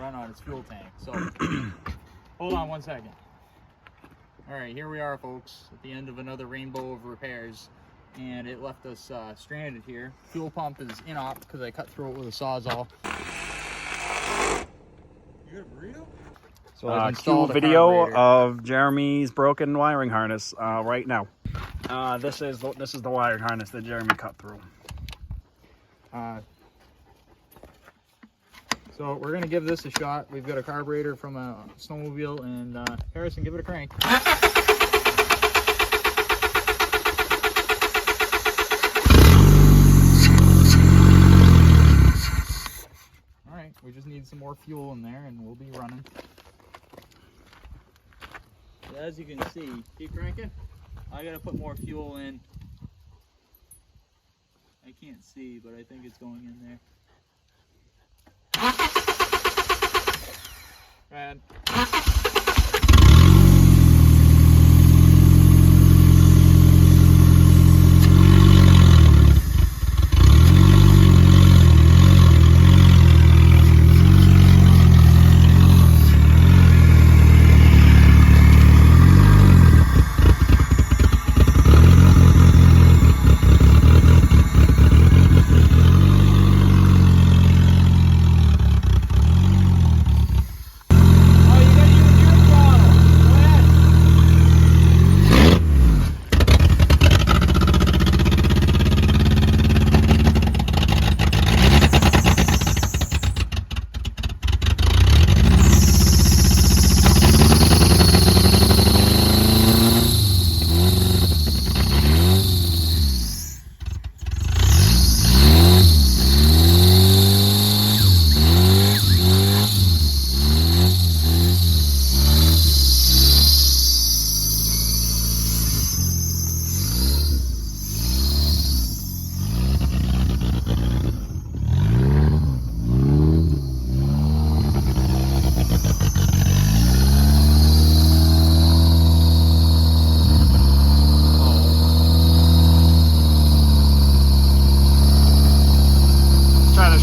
run on its fuel tank. So hold on 1 second. All right, here we are, folks, at the end of another rainbow of repairs, and it left us stranded here. Fuel pump is in op because I cut through it with a Sawzall. You got a burrito? So I've installed Cue video carburetor of Jeremy's broken wiring harness right now. This is the wiring harness that Jeremy cut through. So we're gonna give this a shot. We've got a carburetor from a snowmobile, and Harrison, give it a crank. All right, we just need some more fuel in there, and we'll be running. As you can see, keep cranking. I gotta put more fuel in. I can't see, but I think it's going in there. Rad.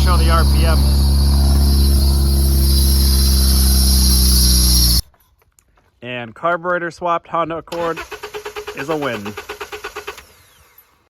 Show the RPM. And carburetor swapped Honda Accord is a win.